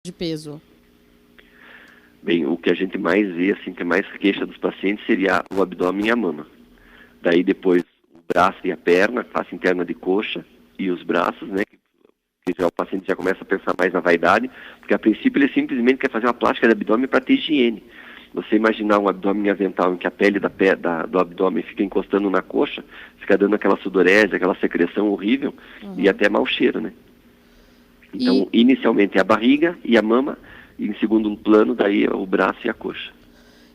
de peso? Bem, o que a gente mais vê, assim, que é mais queixa dos pacientes seria o abdômen e a mama. Daí depois o braço e a perna, face interna de coxa e os braços, né? Que já, o paciente já começa a pensar mais na vaidade, porque a princípio ele simplesmente quer fazer uma plástica de abdômen para ter higiene. Você imaginar um abdômen avental em que a pele do abdômen fica encostando na coxa, fica dando aquela sudorese, aquela secreção horrível e até mau cheiro, né? Então, inicialmente é a barriga e a mama, e em segundo plano, daí é o braço e a coxa.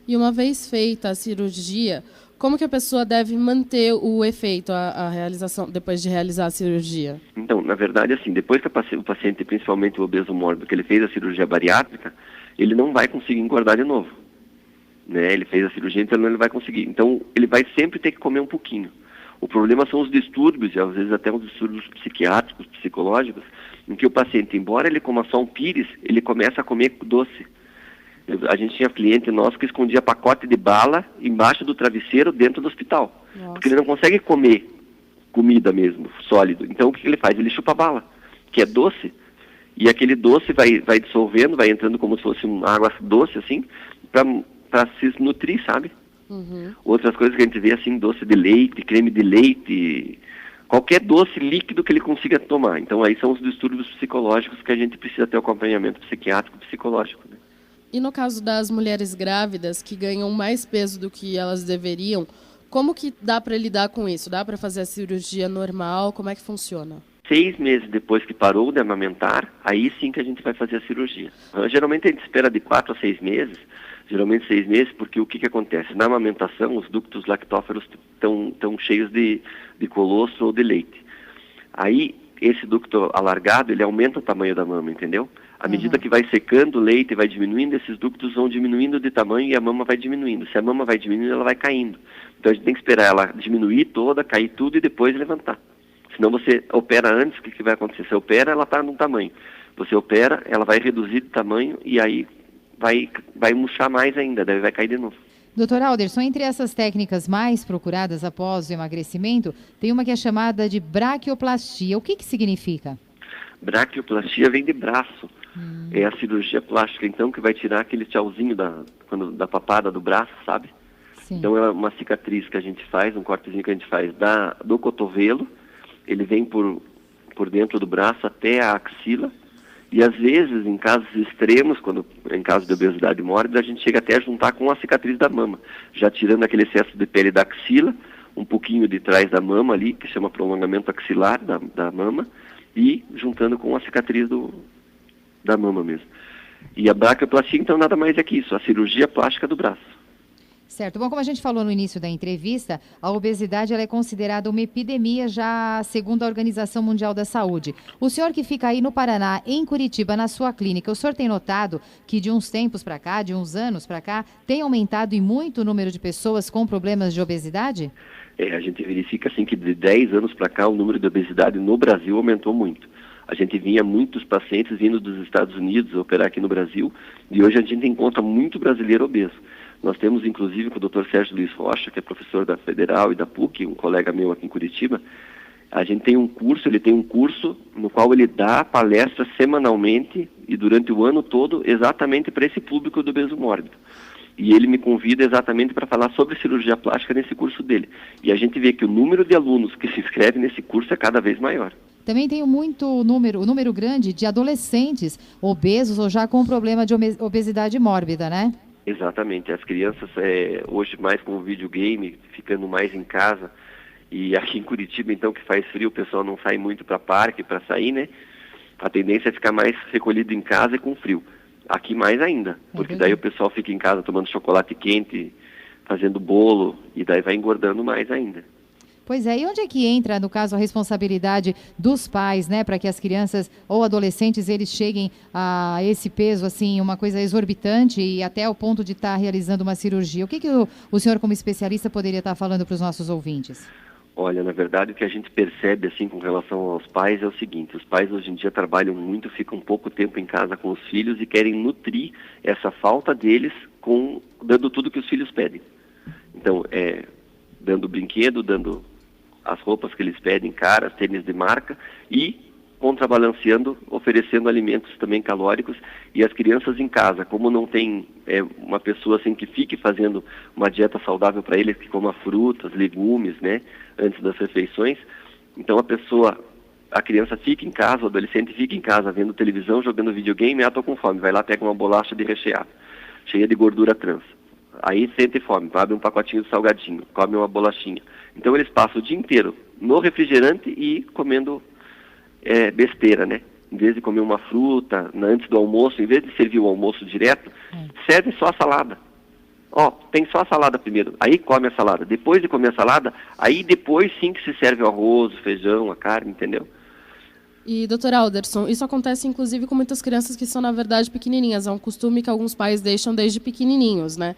E uma vez feita a cirurgia, como que a pessoa deve manter o efeito, a realização, depois de realizar a cirurgia? Então, na verdade, assim, depois que o paciente, principalmente o obeso mórbido, que ele fez a cirurgia bariátrica, ele não vai conseguir engordar de novo. Né? Ele fez a cirurgia, então ele não vai conseguir. Então, ele vai sempre ter que comer um pouquinho. O problema são os distúrbios, e às vezes até os distúrbios psiquiátricos, psicológicos, em que o paciente, embora ele coma só um pires, ele começa a comer doce. A gente tinha cliente nosso que escondia pacote de bala embaixo do travesseiro dentro do hospital. Nossa. Porque ele não consegue comer comida mesmo, sólido. Então o que ele faz? Ele chupa bala, que é doce, e aquele doce vai dissolvendo, vai entrando como se fosse uma água doce, assim, para se nutrir, sabe? Outras coisas que a gente vê, assim, doce de leite, creme de leite, qualquer doce líquido que ele consiga tomar. Então aí são os distúrbios psicológicos que a gente precisa ter o acompanhamento psiquiátrico e psicológico, né? E no caso das mulheres grávidas que ganham mais peso do que elas deveriam, como que dá para lidar com isso? Dá para fazer a cirurgia normal? Como é que funciona? 6 meses depois que parou de amamentar, aí sim que a gente vai fazer a cirurgia. Geralmente a gente espera de 4 a 6 meses, geralmente 6 meses, porque o que acontece? Na amamentação, os ductos lactóferos estão cheios de colostro ou de leite. Aí, esse ducto alargado, ele aumenta o tamanho da mama, entendeu? À medida que vai secando o leite e vai diminuindo, esses ductos vão diminuindo de tamanho e a mama vai diminuindo. Se a mama vai diminuindo, ela vai caindo. Então a gente tem que esperar ela diminuir toda, cair tudo e depois levantar. Senão você opera antes, o que vai acontecer? Você opera, ela está num tamanho. Você opera, ela vai reduzir de tamanho e aí vai murchar mais ainda, daí vai cair de novo. Doutor Alderson, entre essas técnicas mais procuradas após o emagrecimento, tem uma que é chamada de braquioplastia. O que significa? Braquioplastia vem de braço. É a cirurgia plástica, então, que vai tirar aquele tchauzinho da papada do braço, sabe? Sim. Então é uma cicatriz que a gente faz, um cortezinho que a gente faz do cotovelo, ele vem por dentro do braço até a axila, e às vezes, em casos extremos, em caso de obesidade mórbida, a gente chega até a juntar com a cicatriz da mama, já tirando aquele excesso de pele da axila, um pouquinho de trás da mama ali, que chama prolongamento axilar da mama, e juntando com a cicatriz da mama mesmo. E a braquioplastia, então, nada mais é que isso, a cirurgia plástica do braço. Certo. Bom, como a gente falou no início da entrevista, a obesidade ela é considerada uma epidemia já segundo a Organização Mundial da Saúde. O senhor que fica aí no Paraná, em Curitiba, na sua clínica, o senhor tem notado que de uns tempos para cá, de uns anos para cá, tem aumentado e muito o número de pessoas com problemas de obesidade? A gente verifica assim que de 10 anos para cá o número de obesidade no Brasil aumentou muito. A gente vinha muitos pacientes vindo dos Estados Unidos operar aqui no Brasil e hoje a gente encontra muito brasileiro obeso. Nós temos, inclusive, com o Dr. Sérgio Luiz Rocha, que é professor da Federal e da PUC, um colega meu aqui em Curitiba, ele tem um curso no qual ele dá palestras semanalmente e durante o ano todo exatamente para esse público do obeso mórbido. E ele me convida exatamente para falar sobre cirurgia plástica nesse curso dele. E a gente vê que o número de alunos que se inscrevem nesse curso é cada vez maior. Também tem um número grande de adolescentes obesos ou já com problema de obesidade mórbida, né? Exatamente. As crianças, hoje mais com o videogame, ficando mais em casa. E aqui em Curitiba, então, que faz frio, o pessoal não sai muito para parque, para sair, né? A tendência é ficar mais recolhido em casa e com frio. Aqui mais ainda, porque daí o pessoal fica em casa tomando chocolate quente, fazendo bolo, e daí vai engordando mais ainda. Pois é, e onde é que entra, no caso, a responsabilidade dos pais, né, para que as crianças ou adolescentes, eles cheguem a esse peso, assim, uma coisa exorbitante e até ao ponto de estar realizando uma cirurgia? O que o senhor, como especialista, poderia estar falando para os nossos ouvintes? Olha, na verdade, o que a gente percebe, assim, com relação aos pais é o seguinte: os pais hoje em dia trabalham muito, ficam pouco tempo em casa com os filhos e querem nutrir essa falta deles dando tudo que os filhos pedem. Então, dando brinquedo, dando as roupas que eles pedem, caras, tênis de marca, e contrabalanceando, oferecendo alimentos também calóricos, e as crianças em casa, como não tem uma pessoa assim que fique fazendo uma dieta saudável para eles, que coma frutas, legumes, né, antes das refeições, então a criança fica em casa, o adolescente fica em casa vendo televisão, jogando videogame, tô com fome, vai lá, pega uma bolacha de recheado, cheia de gordura trans. Aí sente fome, abre um pacotinho de salgadinho, come uma bolachinha. Então eles passam o dia inteiro no refrigerante e comendo besteira, né? Em vez de comer uma fruta antes do almoço, em vez de servir o almoço direto, serve só a salada. Tem só a salada primeiro, aí come a salada. Depois de comer a salada, aí depois sim que se serve o arroz, o feijão, a carne, entendeu? E, doutor Alderson, isso acontece inclusive com muitas crianças que são, na verdade, pequenininhas. É um costume que alguns pais deixam desde pequenininhos, né?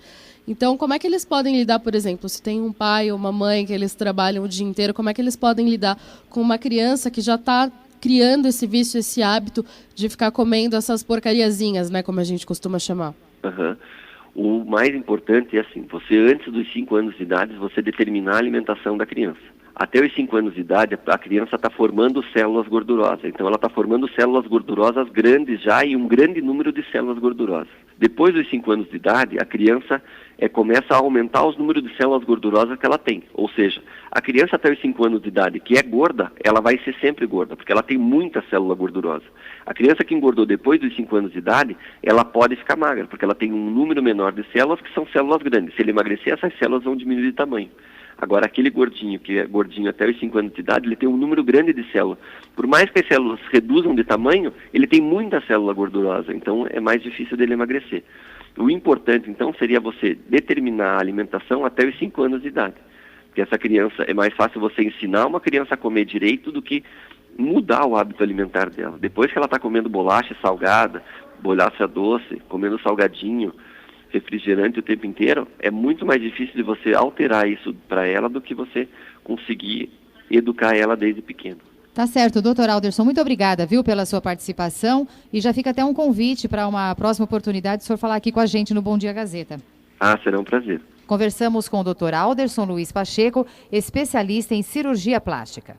Então, como é que eles podem lidar, por exemplo, se tem um pai ou uma mãe que eles trabalham o dia inteiro, como é que eles podem lidar com uma criança que já está criando esse vício, esse hábito de ficar comendo essas porcariazinhas, né, como a gente costuma chamar? Uhum. O mais importante é assim, você antes dos 5 anos de idade, você determinar a alimentação da criança. Até os 5 anos de idade, a criança está formando células gordurosas. Então, ela está formando células gordurosas grandes já e um grande número de células gordurosas. Depois dos 5 anos de idade, a criança começa a aumentar os números de células gordurosas que ela tem. Ou seja, a criança até os 5 anos de idade que é gorda, ela vai ser sempre gorda, porque ela tem muita célula gordurosa. A criança que engordou depois dos 5 anos de idade, ela pode ficar magra, porque ela tem um número menor de células que são células grandes. Se ele emagrecer, essas células vão diminuir de tamanho. Agora, aquele gordinho, que é gordinho até os 5 anos de idade, ele tem um número grande de células. Por mais que as células reduzam de tamanho, ele tem muita célula gordurosa, então é mais difícil dele emagrecer. O importante, então, seria você determinar a alimentação até os 5 anos de idade. Porque essa criança, é mais fácil você ensinar uma criança a comer direito do que mudar o hábito alimentar dela. Depois que ela está comendo bolacha salgada, bolacha doce, comendo salgadinho, refrigerante o tempo inteiro, é muito mais difícil de você alterar isso para ela do que você conseguir educar ela desde pequeno. Tá certo, doutor Alderson, muito obrigada, viu, pela sua participação, e já fica até um convite para uma próxima oportunidade de o senhor falar aqui com a gente no Bom Dia Gazeta. Será um prazer. Conversamos com o doutor Alderson Luiz Pacheco, especialista em cirurgia plástica.